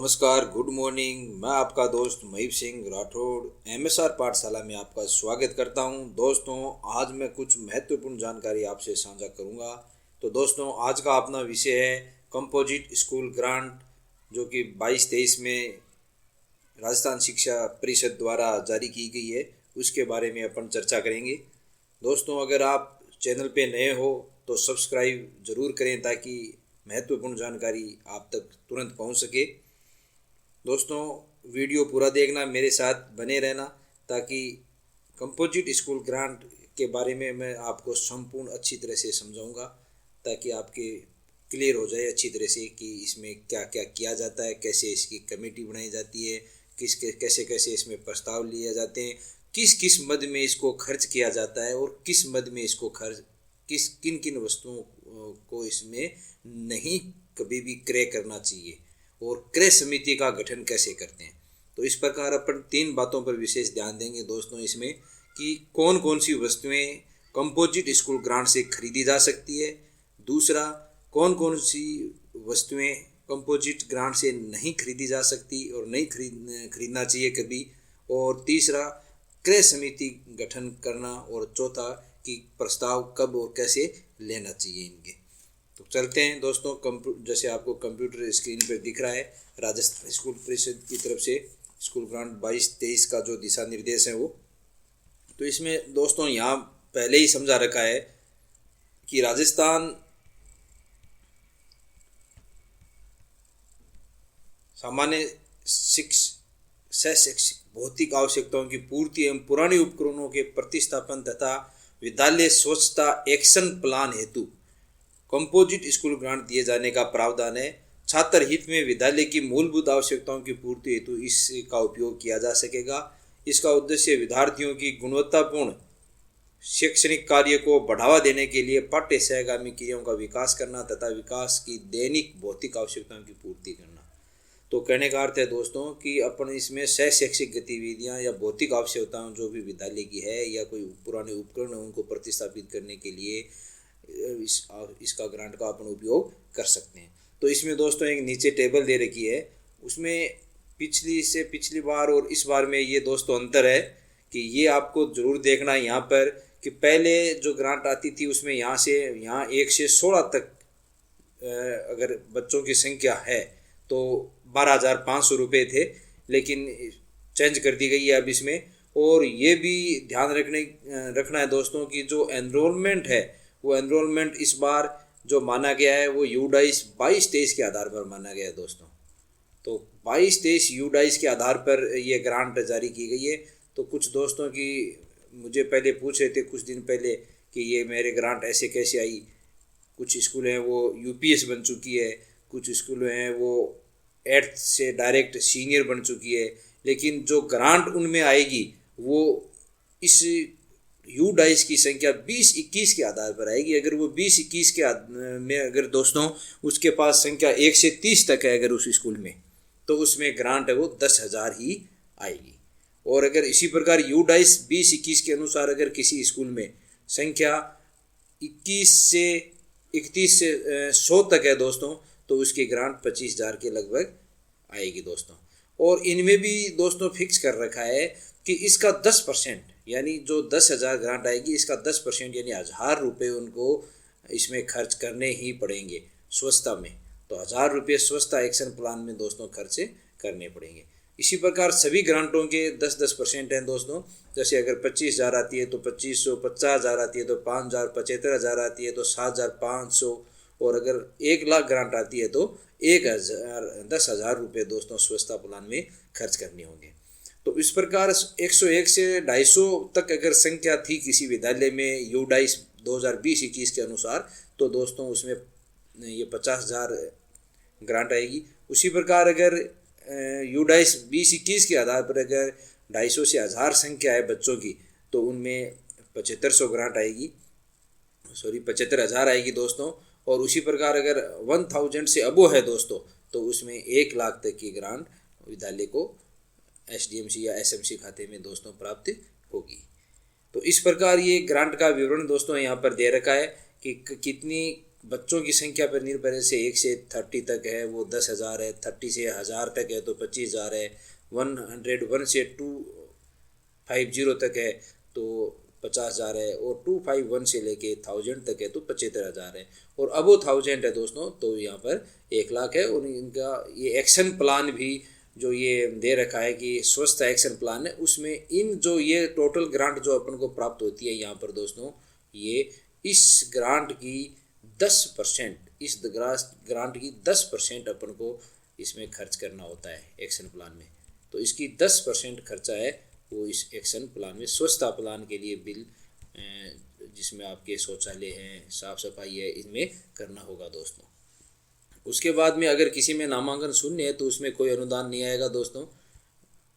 नमस्कार, good morning. मैं आपका दोस्त महीप सिंह राठौड़ एमएसआर पाठशाला में आपका स्वागत करता हूं। दोस्तों, आज मैं कुछ महत्वपूर्ण जानकारी आपसे साझा करूंगा। तो दोस्तों, आज का अपना विषय है कंपोजिट स्कूल ग्रांट, जो कि 22-23 में राजस्थान शिक्षा परिषद द्वारा जारी की गई है। उसके बारे में अपन चर्चा करेंगे। दोस्तों, अगर आप चैनल पे नए हो तो सब्सक्राइब ज़रूर करें ताकि महत्वपूर्ण जानकारी आप तक तुरंत पहुंच सके। दोस्तों, वीडियो पूरा देखना, मेरे साथ बने रहना, ताकि कंपोजिट स्कूल ग्रांट के बारे में मैं आपको संपूर्ण अच्छी तरह से समझाऊंगा, ताकि आपके क्लियर हो जाए अच्छी तरह से कि इसमें क्या क्या किया जाता है, कैसे इसकी कमेटी बनाई जाती है, कैसे कैसे इसमें प्रस्ताव लिए जाते हैं, किस किस मद में इसको खर्च किया जाता है और किस मद में इसको खर्च किन किन वस्तुओं को इसमें नहीं कभी भी क्रय करना चाहिए, और क्रय समिति का गठन कैसे करते हैं। तो इस प्रकार अपन 3 बातों पर विशेष ध्यान देंगे दोस्तों इसमें, कि कौन कौन सी वस्तुएं कंपोजिट स्कूल ग्रांट से खरीदी जा सकती है। दूसरा, कौन कौन सी वस्तुएं कंपोजिट ग्रांट से नहीं खरीदी जा सकती और नहीं खरीदना चाहिए कभी। और तीसरा, क्रय समिति गठन करना। और चौथा, कि प्रस्ताव कब और कैसे लेना चाहिए इनके। तो चलते हैं दोस्तों, जैसे आपको कंप्यूटर स्क्रीन पर दिख रहा है, राजस्थान स्कूल परिषद की तरफ से स्कूल ग्रांट 22-23 का जो दिशा निर्देश है वो। तो इसमें दोस्तों यहाँ पहले ही समझा रखा है कि राजस्थान सामान्य शैक्षिक भौतिक आवश्यकताओं की पूर्ति एवं पुराने उपकरणों के प्रतिस्थापन तथा विद्यालय स्वच्छता एक्शन प्लान हेतु कंपोजिट स्कूल ग्रांट दिए जाने का प्रावधान है। छात्र हित में विद्यालय की मूलभूत आवश्यकताओं की पूर्ति हेतु इसका उपयोग किया जा सकेगा। इसका उद्देश्य विद्यार्थियों की गुणवत्तापूर्ण शैक्षणिक कार्य को बढ़ावा देने के लिए पाठ्य सहगामी क्रियाओं का विकास करना तथा विकास की दैनिक भौतिक आवश्यकताओं की पूर्ति करना। तो कहने का अर्थ है दोस्तों कि अपन इसमें शैक्षिक गतिविधियां या भौतिक आवश्यकताओं जो भी विद्यालय की है या कोई पुराने उपकरण है उनको प्रतिस्थापित करने के लिए इसका ग्रांट का अपन उपयोग कर सकते हैं। तो इसमें दोस्तों एक नीचे टेबल दे रखी है, उसमें पिछली बार और इस बार में ये दोस्तों अंतर है कि ये आपको ज़रूर देखना है यहाँ पर, कि पहले जो ग्रांट आती थी उसमें यहाँ 1 से 16 तक अगर बच्चों की संख्या है तो 12,500 रुपये थे, लेकिन चेंज कर दी गई है अब इसमें। और ये भी ध्यान रखना है दोस्तों कि जो एनरोलमेंट है वो एनरोलमेंट इस बार जो माना गया है वो यूडाइस 22-23 के आधार पर माना गया है दोस्तों। तो 22-23 यूडाइस के आधार पर ये ग्रांट जारी की गई है। तो कुछ दोस्तों की मुझे पहले पूछ रहे थे कुछ दिन पहले कि ये मेरे ग्रांट ऐसे कैसे आई। कुछ स्कूल हैं वो यूपीएस बन चुकी है, कुछ स्कूल हैं वो 8th से डायरेक्ट सीनियर बन चुकी है, लेकिन जो ग्रांट उनमें आएगी वो इस यूडाइस की संख्या 20-21 के आधार पर आएगी। अगर वो 20-21 के में अगर दोस्तों उसके पास संख्या 1 से 30 तक है अगर उस स्कूल में, तो उसमें ग्रांट है वो 10,000 ही आएगी। और अगर इसी प्रकार यूडाइस 20-21 के अनुसार अगर किसी स्कूल में संख्या 31 से 100 तक है दोस्तों, तो उसकी ग्रांट 25,000 के लगभग आएगी दोस्तों। और इनमें भी दोस्तों फिक्स कर रखा है कि इसका 10% यानी जो 10,000 ग्रांट आएगी इसका 10% यानी 1,000 रुपये उनको इसमें खर्च करने ही पड़ेंगे स्वच्छता में। तो 1,000 रुपये स्वच्छता एक्शन प्लान में दोस्तों खर्चे करने पड़ेंगे। इसी प्रकार सभी ग्रांटों के 10% हैं दोस्तों। जैसे अगर 25,000 आती है तो 2,500, 50,000 आती है तो 5,000, 75,000 आती है तो 7,500, और अगर 1,00,000 ग्रांट आती है तो 10,000 रुपये दोस्तों स्वच्छता प्लान में खर्च करने होंगे। तो इस प्रकार 101 से 250 तक अगर संख्या थी किसी विद्यालय में यूडाइस 2020-21 के अनुसार, तो दोस्तों उसमें ये 50,000 ग्रांट आएगी। उसी प्रकार अगर यूडाइस 20-21 के आधार पर अगर 250 से 1,000 संख्या है बच्चों की, तो उनमें 7,500 ग्रांट आएगी, 75,000 आएगी दोस्तों। और उसी प्रकार अगर 1,000 से अबो है दोस्तों, तो उसमें 1,00,000 तक की ग्रांट विद्यालय को एसडीएमसी या एसएमसी खाते में दोस्तों प्राप्त होगी। तो इस प्रकार ये ग्रांट का विवरण दोस्तों यहाँ पर दे रखा है कि कितनी बच्चों की संख्या पर निर्भर है, से 1 से 30 तक है वो 10,000 है, 30 से 1000 तक है तो 25,000 है, 101 से 250 तक है तो 50,000 है, और 251 से लेके 1000 तक है तो 75,000 है, और अबो 1000 है दोस्तों तो यहाँ पर 1 लाख है। और इनका ये एक्शन प्लान भी जो ये दे रखा है कि स्वस्थ एक्शन प्लान है, उसमें इन जो ये टोटल ग्रांट जो अपन को प्राप्त होती है यहाँ पर दोस्तों, ये इस ग्रांट की 10%, इस ग्रांट की 10% अपन को इसमें खर्च करना होता है एक्शन प्लान में। तो इसकी 10% खर्चा है वो इस एक्शन प्लान में स्वच्छता प्लान के लिए बिल जिसमें आपके शौचालय हैं, साफ सफाई है, इनमें करना होगा दोस्तों। उसके बाद में अगर किसी में नामांकन शून्य है तो उसमें कोई अनुदान नहीं आएगा दोस्तों।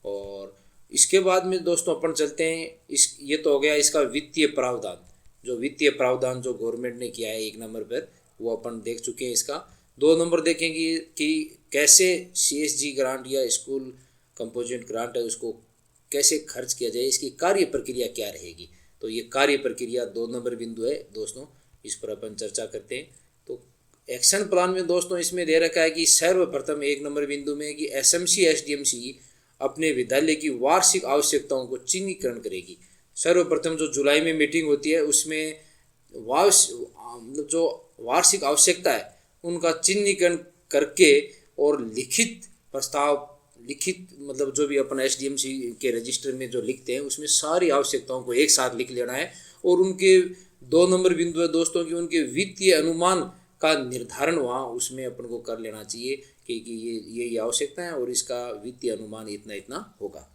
और इसके बाद में दोस्तों अपन चलते हैं ये तो हो गया इसका वित्तीय प्रावधान, जो वित्तीय प्रावधान जो गवर्नमेंट ने किया है 1 नंबर पर, वो अपन देख चुके हैं। इसका 2 नंबर देखेंगे कि कैसे CSG ग्रांट या स्कूल कंपोजिट ग्रांट है उसको कैसे खर्च किया जाए, इसकी कार्य प्रक्रिया क्या रहेगी। तो ये कार्य प्रक्रिया 2 नंबर बिंदु है दोस्तों, इस पर अपन चर्चा करते हैं। तो एक्शन प्लान में दोस्तों इसमें दे रखा है कि सर्वप्रथम 1 नंबर बिंदु में कि SMC SDMC अपने विद्यालय की वार्षिक आवश्यकताओं को चिन्हीकरण करेगी। सर्वप्रथम जो जुलाई में मीटिंग होती है उसमें जो वार्षिक आवश्यकता है उनका चिन्हीकरण करके और लिखित प्रस्ताव, लिखित मतलब जो भी अपन SDMC के रजिस्टर में जो लिखते हैं उसमें सारी आवश्यकताओं को एक साथ लिख लेना है। और उनके 2 नंबर बिंदु है दोस्तों कि उनके वित्तीय अनुमान का निर्धारण वहाँ उसमें अपन को कर लेना चाहिए कि ये आवश्यकता है और इसका वित्तीय अनुमान इतना इतना होगा।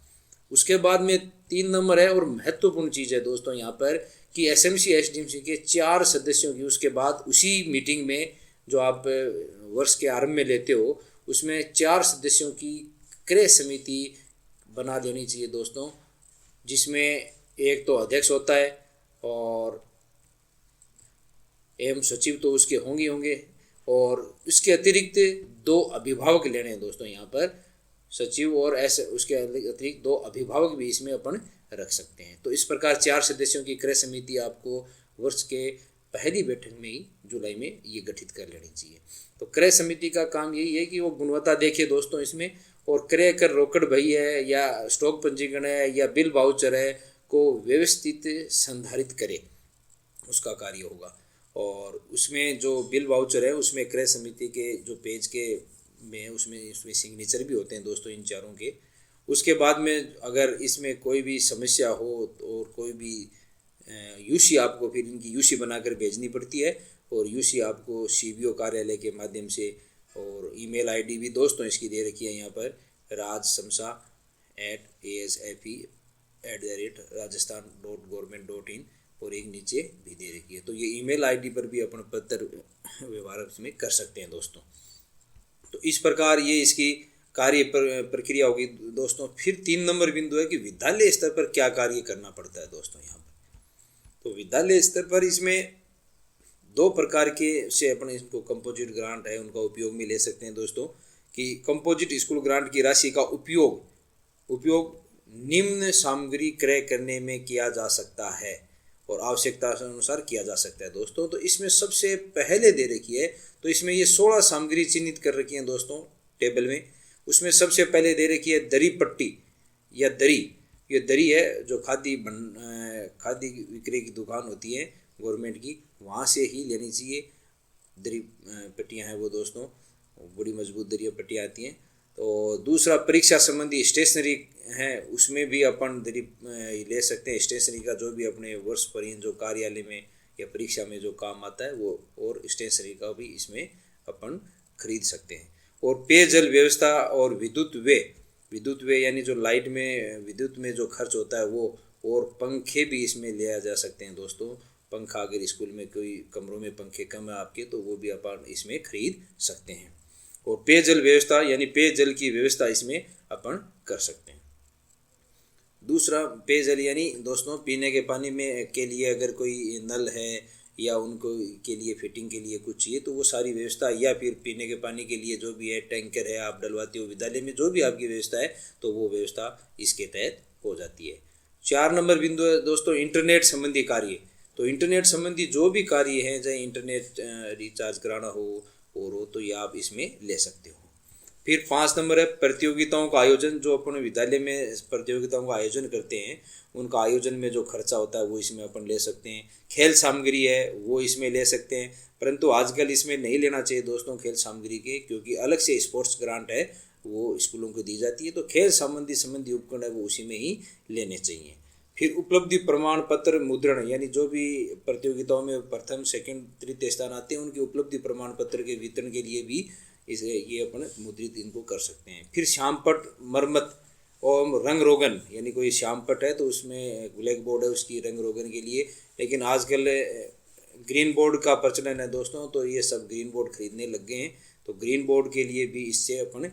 उसके बाद में 3 नंबर है और महत्वपूर्ण चीज़ है दोस्तों यहाँ पर कि SMC SDMC के 4 सदस्यों की उसके बाद उसी मीटिंग में जो आप वर्ष के आरंभ में लेते हो उसमें 4 सदस्यों की क्रय समिति बना देनी चाहिए दोस्तों, जिसमें एक तो अध्यक्ष होता है और एवं सचिव तो उसके होंगे और उसके अतिरिक्त 2 अभिभावक लेने हैं दोस्तों यहाँ पर, सचिव और ऐसे उसके अतिरिक्त 2 अभिभावक भी इसमें अपन रख सकते हैं। तो इस प्रकार 4 सदस्यों की क्रय समिति आपको वर्ष के पहली बैठक में ही जुलाई में ये गठित कर लेनी चाहिए। तो क्रय समिति का काम यही है कि वो गुणवत्ता देखे दोस्तों इसमें, और क्रय कर रोकड़ भई है या स्टॉक पंजीकरण है या बिल वाउचर है को व्यवस्थित संधारित करे, उसका कार्य होगा। और उसमें जो बिल वाउचर है उसमें क्रय समिति के जो पेज के में उसमें सिग्नेचर भी होते हैं दोस्तों इन 4 के। उसके बाद में अगर इसमें कोई भी समस्या हो और कोई भी UC आपको फिर इनकी UC बनाकर भेजनी पड़ती है, और UC आपको CBO कार्यालय के माध्यम से, और ईमेल ID भी दोस्तों इसकी दे रखी है यहाँ पर rajsamsa@asfe@rajasthan.government.in और एक नीचे भी दे रखी है। तो ये ईमेल ID पर भी अपन पत्र व्यवहार में कर सकते हैं दोस्तों। तो इस प्रकार ये इसकी कार्य प्रक्रिया होगी दोस्तों। फिर 3 नंबर बिंदु है कि विद्यालय स्तर पर क्या कार्य करना पड़ता है दोस्तों यहाँ पर। तो विद्यालय स्तर पर इसमें 2 प्रकार के से अपन इसको कंपोजिट ग्रांट है उनका उपयोग में ले सकते हैं दोस्तों, कि कंपोजिट स्कूल ग्रांट की राशि का उपयोग निम्न सामग्री क्रय करने में किया जा सकता है और आवश्यकता अनुसार किया जा सकता है दोस्तों। तो इसमें सबसे पहले दे रखी है, तो इसमें ये 16 सामग्री चिन्हित कर रखी है दोस्तों टेबल में। उसमें सबसे पहले दे रखी है दरी पट्टी या दरी। ये दरी है जो खादी विक्रय की दुकान होती है गवर्नमेंट की, वहाँ से ही लेनी चाहिए। दरी पट्टियाँ हैं वो दोस्तों, बड़ी मजबूत दरिया पट्टियाँ आती हैं। तो दूसरा परीक्षा संबंधी स्टेशनरी है, उसमें भी अपन दरी ले सकते हैं। स्टेशनरी का जो भी अपने वर्ष पर जो कार्यालय में या परीक्षा में जो काम आता है वो, और स्टेशनरी का भी इसमें अपन खरीद सकते हैं। और पेयजल व्यवस्था और विद्युत व्यय यानी जो लाइट में विद्युत में जो खर्च होता है वो, और पंखे भी इसमें लिया जा सकते हैं दोस्तों। पंखा अगर स्कूल में कोई कमरों में पंखे कम है आपके तो वो भी अपन इसमें खरीद सकते हैं। और पेयजल व्यवस्था यानी पेयजल की व्यवस्था इसमें अपन कर सकते हैं। दूसरा पेयजल यानी दोस्तों पीने के पानी में के लिए अगर कोई नल है या उनको के लिए फिटिंग के लिए कुछ चाहिए तो वो सारी व्यवस्था, या फिर पीने के पानी के लिए जो भी है टैंकर है आप डलवाते हो विद्यालय में, जो भी आपकी व्यवस्था है तो वो व्यवस्था इसके तहत हो जाती है। 4 नंबर बिंदु है दोस्तों इंटरनेट संबंधी कार्य। तो इंटरनेट संबंधी जो भी कार्य हैं, चाहे इंटरनेट रिचार्ज कराना हो और हो, तो ये आप इसमें ले सकते हो। फिर 5 नंबर है प्रतियोगिताओं का आयोजन। जो अपन विद्यालय में प्रतियोगिताओं का आयोजन करते हैं, उनका आयोजन में जो खर्चा होता है वो इसमें अपन ले सकते हैं। खेल सामग्री है वो इसमें ले सकते हैं, परंतु आजकल इसमें नहीं लेना चाहिए दोस्तों खेल सामग्री के, क्योंकि अलग से स्पोर्ट्स ग्रांट है वो स्कूलों को दी जाती है। तो खेल संबंधी उपकरण है वो उसी में ही लेने चाहिए। फिर उपलब्धि प्रमाण पत्र मुद्रण, यानी जो भी प्रतियोगिताओं में प्रथम सेकंड तृतीय स्थान आते हैं उनके उपलब्धि प्रमाण पत्र के वितरण के लिए भी इसे ये अपन मुद्रित इनको कर सकते हैं। फिर श्यामपट मरम्मत और रंग रोगन, यानी कोई श्यामपट है तो उसमें ब्लैक बोर्ड है उसकी रंग रोगन के लिए, लेकिन आजकल ग्रीन बोर्ड का प्रचलन है दोस्तों, तो ये सब ग्रीन बोर्ड खरीदने लग गए हैं। तो ग्रीन बोर्ड के लिए भी इससे अपन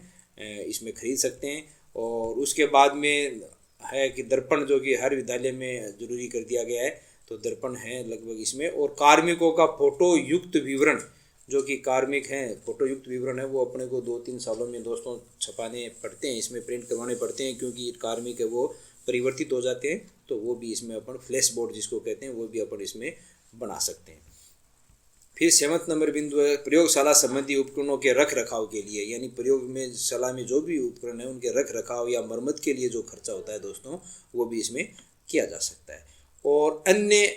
इसमें खरीद सकते हैं। और उसके बाद में है कि दर्पण, जो कि हर विद्यालय में जरूरी कर दिया गया है, तो दर्पण है लगभग इसमें। और कार्मिकों का फोटो युक्त विवरण, जो कि कार्मिक हैं फोटो युक्त विवरण है वो अपने को 2-3 सालों में दोस्तों छपाने पड़ते हैं, इसमें प्रिंट करवाने पड़ते हैं, क्योंकि कार्मिक है वो परिवर्तित हो जाते हैं। तो वो भी इसमें अपन फ्लैश बोर्ड जिसको कहते हैं वो भी अपन इसमें बना सकते हैं। फिर 7 नंबर बिंदु है प्रयोगशाला संबंधी उपकरणों के रख रखाव के लिए, यानी प्रयोग में शाला में जो भी उपकरण है उनके रख रखाव या मरम्मत के लिए जो खर्चा होता है दोस्तों वो भी इसमें किया जा सकता है। और अन्य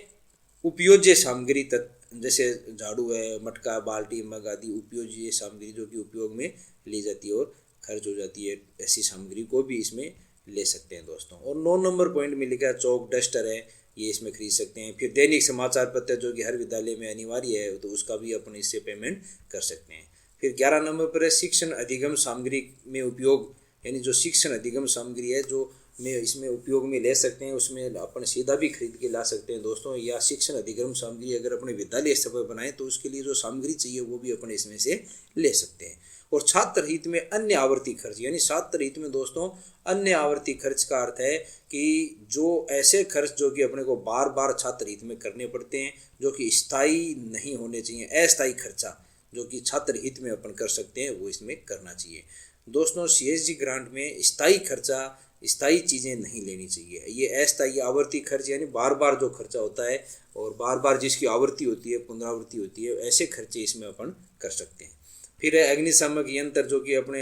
उपयोज्य सामग्री जैसे झाड़ू है, मटका, बाल्टी, मग आदि उपयोज्य सामग्री जो कि उपयोग में ली जाती है और खर्च हो जाती है, ऐसी सामग्री को भी इसमें ले सकते हैं दोस्तों। और 9 नंबर पॉइंट में लिखा है चौक डस्टर है, ये इसमें खरीद सकते हैं। फिर दैनिक समाचार पत्र जो कि हर विद्यालय में अनिवार्य है, तो उसका भी अपन इससे पेमेंट कर सकते हैं। फिर 11 नंबर पर है शिक्षण अधिगम सामग्री में उपयोग, यानी जो शिक्षण अधिगम सामग्री है जो में इसमें उपयोग में ले सकते हैं, उसमें अपन सीधा भी खरीद के ला सकते हैं दोस्तों। या शिक्षण अधिगम सामग्री अगर अपने विद्यालय स्तर पर बनाए तो उसके लिए जो सामग्री चाहिए वो भी अपन इसमें से ले सकते हैं। और छात्र हित में अन्य आवर्ती खर्च, यानी छात्र हित में दोस्तों अन्य आवर्ती खर्च का अर्थ है कि जो ऐसे खर्च जो कि अपने को बार बार छात्र हित में करने पड़ते हैं, जो कि स्थायी नहीं होने चाहिए, अस्थायी खर्चा जो कि छात्र हित में अपन कर सकते हैं वो इसमें करना चाहिए दोस्तों। CSG ग्रांट में स्थायी खर्चा, स्थायी चीज़ें नहीं लेनी चाहिए। ये अस्थायी आवर्ती खर्च, यानी बार बार जो खर्चा होता है और बार बार जिसकी आवर्ती होती है, पुनरावृत्ति होती है, ऐसे खर्चे इसमें अपन कर सकते हैं। फिर है अग्निशामक यंत्र जो कि अपने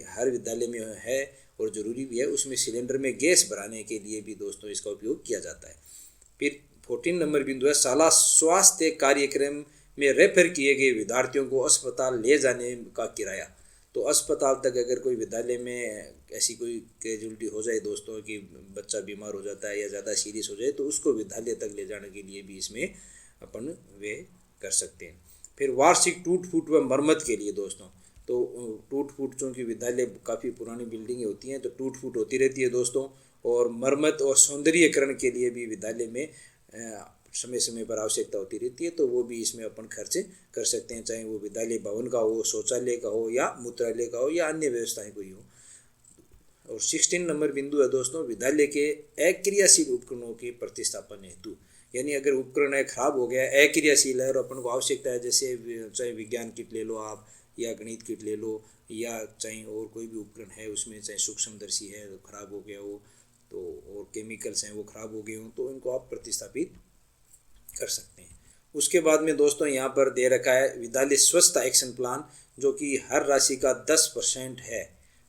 हर विद्यालय में है और ज़रूरी भी है, उसमें सिलेंडर में गैस भराने के लिए भी दोस्तों इसका उपयोग किया जाता है। फिर 14 नंबर बिंदु है शाला स्वास्थ्य कार्यक्रम में रेफर किए गए विद्यार्थियों को अस्पताल ले जाने का किराया। तो अस्पताल तक अगर कोई विद्यालय में ऐसी कोई कैजुअलिटी हो जाए दोस्तों कि बच्चा बीमार हो जाता है या ज़्यादा सीरियस हो जाए, तो उसको विद्यालय तक ले जाने के लिए भी इसमें अपन वे कर सकते हैं। फिर वार्षिक टूट फूट व मरम्मत के लिए दोस्तों, तो टूट फूट चूँकि विद्यालय काफ़ी पुरानी बिल्डिंगें होती हैं तो टूट फूट होती रहती है दोस्तों। और मरम्मत और सौंदर्यीकरण के लिए भी विद्यालय में समय समय पर आवश्यकता होती रहती है, तो वो भी इसमें अपन खर्च कर सकते हैं, चाहे वो विद्यालय भवन का हो, शौचालय का हो या मूत्रालय का हो या अन्य व्यवस्थाएं कोई हो। और 16 नंबर बिंदु है दोस्तों विद्यालय के अक्रियाशील उपकरणों के प्रतिस्थापन हेतु, यानी अगर उपकरण है खराब हो गया, अक्रियाशील है और अपन को आवश्यकता है, जैसे चाहे विज्ञान किट ले लो आप या गणित किट ले लो, या चाहे और कोई भी उपकरण है उसमें चाहे सूक्ष्मदर्शी है तो खराब हो गया हो, तो और केमिकल्स हैं वो खराब हो गए हों, तो इनको आप प्रतिस्थापित कर सकते हैं। उसके बाद में दोस्तों यहाँ पर दे रखा है विद्यालय स्वच्छता एक्शन प्लान, जो कि हर राशि का 10% है।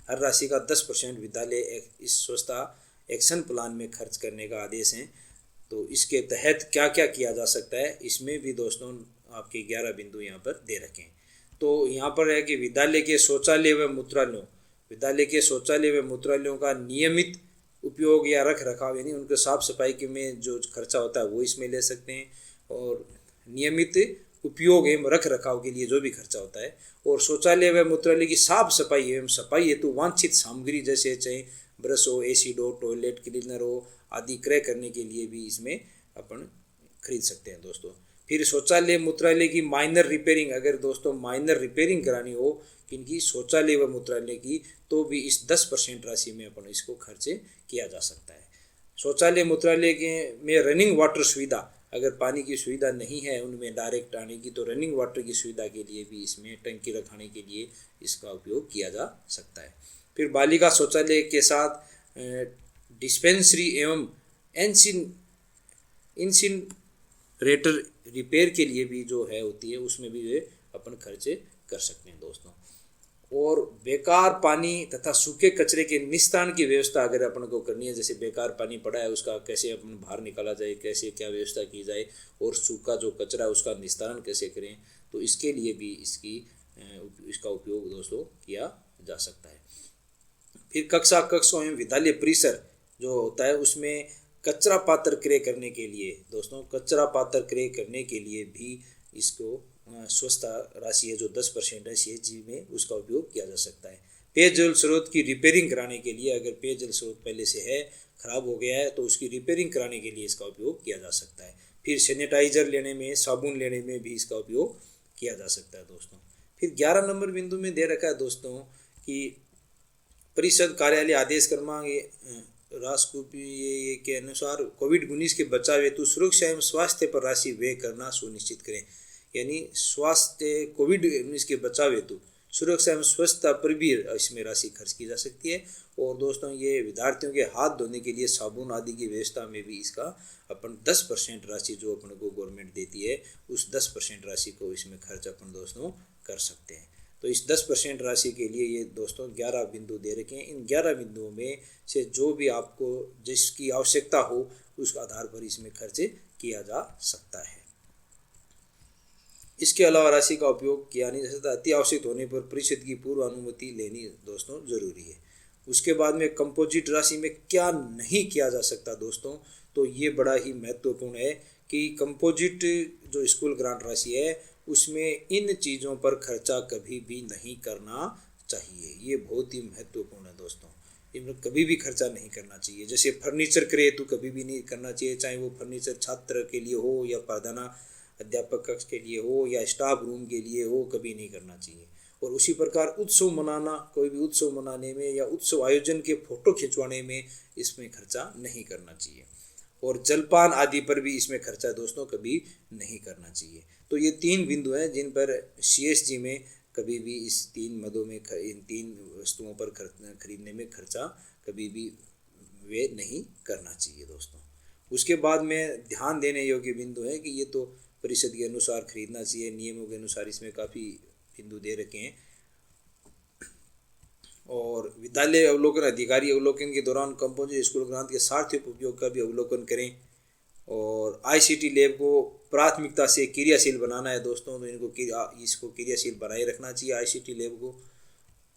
हर राशि का 10% विद्यालय इस स्वच्छता एक्शन प्लान में खर्च करने का आदेश है। तो इसके तहत क्या क्या किया जा सकता है, इसमें भी दोस्तों आपके 11 बिंदु यहाँ पर दे रखे हैं। तो यहाँ पर है कि विद्यालय के शौचालय व मूत्रालयों, विद्यालय के शौचालय व मूत्रालयों का नियमित उपयोग या रख रखाव, यानी उनके साफ सफाई के में जो खर्चा होता है वो इसमें ले सकते हैं। और नियमित उपयोग एवं रख रखाव के लिए जो भी खर्चा होता है, और शौचालय व मूत्रालय की साफ सफाई एवं सफाई हेतु वांछित सामग्री जैसे चाहे ब्रश हो, एसिड हो, टॉयलेट क्लीनर हो आदि क्रय करने के लिए भी इसमें अपन खरीद सकते हैं दोस्तों। फिर शौचालय मूत्रालय की माइनर रिपेयरिंग, अगर दोस्तों माइनर रिपेयरिंग करानी हो किनकी शौचालय व मूत्रालय की, तो भी इस 10% राशि में अपन इसको खर्च किया जा सकता है। शौचालय मूत्रालय के में रनिंग वाटर सुविधा, अगर पानी की सुविधा नहीं है उनमें डायरेक्ट आने की, तो रनिंग वाटर की सुविधा के लिए भी इसमें टंकी रखाने के लिए इसका उपयोग किया जा सकता है। फिर बालिका शौचालय के साथ डिस्पेंसरी एवं इंसिनेशन, यानी जो कि बालिका शौचालय है उसमें भी अपन इसमें जनरेटर रिपेयर के लिए भी जो है होती है, उसमें भी वे अपन खर्चे कर सकते हैं दोस्तों। और बेकार पानी तथा सूखे कचरे के निस्तारण की व्यवस्था अगर अपन को करनी है, जैसे बेकार पानी पड़ा है उसका कैसे अपन बाहर निकाला जाए, कैसे क्या व्यवस्था की जाए, और सूखा जो कचरा उसका निस्तारण कैसे करें, तो इसके लिए भी इसका उपयोग दोस्तों किया जा सकता है। फिर कक्षों एवं विद्यालय परिसर जो होता है उसमें कचरा पात्र क्रय करने के लिए दोस्तों, कचरा पात्र क्रय करने के लिए भी इसको स्वच्छता राशि है जो 10% है CHG में, उसका उपयोग किया जा सकता है। पेयजल स्रोत की रिपेयरिंग कराने के लिए, अगर पेयजल स्रोत पहले से है खराब हो गया है तो उसकी रिपेयरिंग कराने के लिए इसका उपयोग किया जा सकता है। फिर सैनिटाइजर लेने में, साबुन लेने में भी इसका उपयोग किया जा सकता है दोस्तों। फिर 11 नंबर बिंदु में दे रखा है दोस्तों कि परिषद कार्यालय आदेश क्रमांक राष्ट्रपति के अनुसार कोविड-19 के बचाव हेतु सुरक्षा एवं स्वास्थ्य पर राशि व्यय करना सुनिश्चित करें। यानी स्वास्थ्य कोविड-19 के बचाव हेतु सुरक्षा एवं स्वच्छता पर भी इसमें राशि खर्च की जा सकती है। और दोस्तों ये विद्यार्थियों के हाथ धोने के लिए साबुन आदि की व्यवस्था में भी इसका अपन 10% राशि जो अपन को गवर्नमेंट देती है, उस 10% राशि को इसमें खर्च अपन दोस्तों कर सकते हैं। तो इस 10% राशि के लिए ये दोस्तों 11 बिंदु दे रखे हैं। इन 11 बिंदुओं में से जो भी आपको जिसकी आवश्यकता हो उस आधार पर इसमें खर्च किया जा सकता है। इसके अलावा राशि का उपयोग किया नहीं जा सकता। अति आवश्यक होने पर परिषद की पूर्व अनुमति लेनी दोस्तों जरूरी है। उसके बाद में कंपोजिट राशि में क्या नहीं किया जा सकता दोस्तों, तो ये बड़ा ही महत्वपूर्ण है कि कंपोजिट जो स्कूल ग्रांट राशि है उसमें इन चीज़ों पर खर्चा कभी भी नहीं करना चाहिए। ये बहुत ही महत्वपूर्ण है दोस्तों, इनमें कभी भी खर्चा नहीं करना चाहिए। जैसे फर्नीचर क्रय तो कभी भी नहीं करना चाहिए, चाहे वो फर्नीचर छात्र के लिए हो या प्रधान अध्यापक कक्ष के लिए हो या स्टाफ रूम के लिए हो, कभी नहीं करना चाहिए। और उसी प्रकार उत्सव मनाना, कोई भी उत्सव मनाने में या उत्सव आयोजन के फोटो खिंचवाने में इसमें खर्चा नहीं करना चाहिए। और जलपान आदि पर भी इसमें खर्चा दोस्तों कभी नहीं करना चाहिए। तो ये 3 बिंदु हैं जिन पर CSG में कभी भी इस 3 मदों में इन 3 वस्तुओं पर खरीदने में खर्चा कभी भी वे नहीं करना चाहिए दोस्तों। उसके बाद में ध्यान देने योग्य बिंदु है कि ये तो परिषद के अनुसार खरीदना चाहिए, नियमों के अनुसार इसमें काफ़ी बिंदु दे रखे हैं। और विद्यालय अवलोकन अधिकारी अवलोकन के दौरान कंपोजिट स्कूल ग्रांट के सार्थक उपयोग का भी अवलोकन करें। और ICT लैब को प्राथमिकता से क्रियाशील बनाना है दोस्तों, तो इसको क्रियाशील बनाए रखना चाहिए ICT लैब को।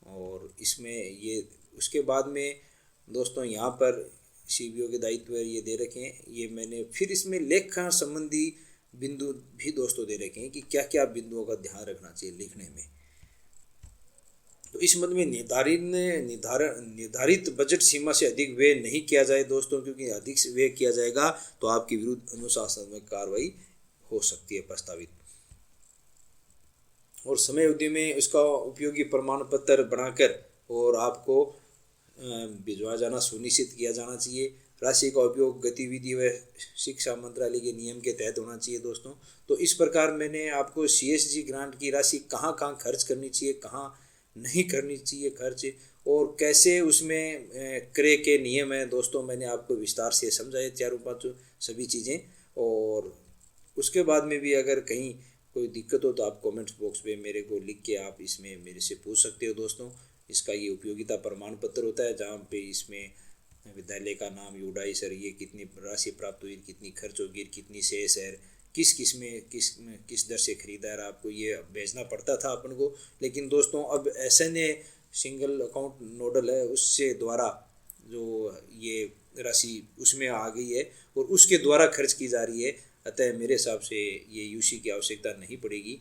और इसमें ये उसके बाद में दोस्तों यहाँ पर CBO के दायित्व ये दे रखे हैं। ये मैंने फिर इसमें लेखा संबंधी बिंदु भी दोस्तों दे रखे हैं कि क्या क्या बिंदुओं का ध्यान रखना चाहिए लिखने में। तो इस मद में निर्धारित बजट सीमा से अधिक व्यय नहीं किया जाए दोस्तों, क्योंकि अधिक से व्यय किया जाएगा तो आपके विरुद्ध अनुशासनात्मक कार्रवाई हो सकती है प्रस्तावित। और समय अवधि में उसका उपयोगी प्रमाण पत्र बनाकर और आपको भिजवा जाना सुनिश्चित किया जाना चाहिए। राशि का उपयोग गतिविधि व शिक्षा मंत्रालय के नियम के तहत होना चाहिए दोस्तों। तो इस प्रकार मैंने आपको CSG ग्रांट की राशि कहाँ कहाँ खर्च करनी चाहिए, कहाँ नहीं करनी चाहिए खर्च, और कैसे उसमें क्रय के नियम हैं दोस्तों, मैंने आपको विस्तार से समझाए 4-5 सभी चीज़ें। और उसके बाद में भी अगर कहीं कोई दिक्कत हो तो आप कमेंट्स बॉक्स में मेरे को लिख के आप इसमें मेरे से पूछ सकते हो दोस्तों। इसका ये उपयोगिता प्रमाण पत्र होता है जहाँ पे इसमें विद्यालय का नाम, यूडाई सर, ये कितनी राशि प्राप्त हुई, कितनी खर्च होगी, कितनी शेष है, किस दर से खरीदा है, आपको ये भेजना पड़ता था अपन को। लेकिन दोस्तों अब SNA सिंगल अकाउंट नोडल है, उससे द्वारा जो ये राशि उसमें आ गई है और उसके द्वारा खर्च की जा रही है। अतः मेरे हिसाब से ये UC की आवश्यकता नहीं पड़ेगी,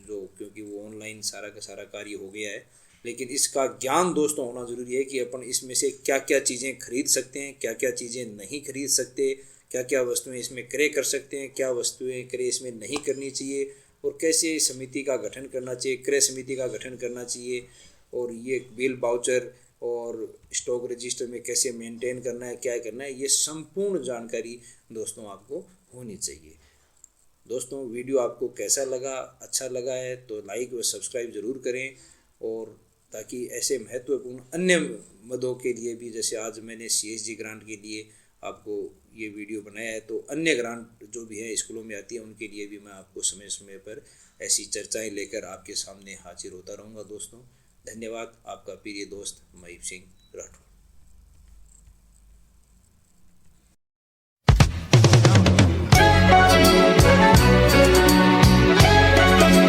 क्योंकि वो ऑनलाइन सारा का सारा कार्य हो गया है। लेकिन इसका ज्ञान दोस्तों होना ज़रूरी है कि अपन इसमें से क्या क्या चीज़ें खरीद सकते हैं, क्या क्या चीज़ें नहीं खरीद सकते, क्या क्या वस्तुएं इसमें क्रय कर सकते हैं, क्या वस्तुएं क्रय इसमें नहीं करनी चाहिए, और कैसे समिति का गठन करना चाहिए, क्रय समिति का गठन करना चाहिए, और ये बिल बाउचर और स्टॉक रजिस्टर में कैसे मेंटेन करना है, क्या करना है, ये संपूर्ण जानकारी दोस्तों आपको होनी चाहिए। दोस्तों वीडियो आपको कैसा लगा, अच्छा लगा है तो लाइक व सब्सक्राइब ज़रूर करें, और ताकि ऐसे महत्वपूर्ण अन्य मदों के लिए भी, जैसे आज मैंने CSG ग्रांट के लिए आपको ये वीडियो बनाया है। तो अन्य ग्रांट जो भी है स्कूलों में आती है उनके लिए भी मैं आपको समय समय पर ऐसी चर्चाएं लेकर आपके सामने हाजिर होता रहूँगा। दोस्तों धन्यवाद। आपका प्रिय दोस्त महीप सिंह राठौर।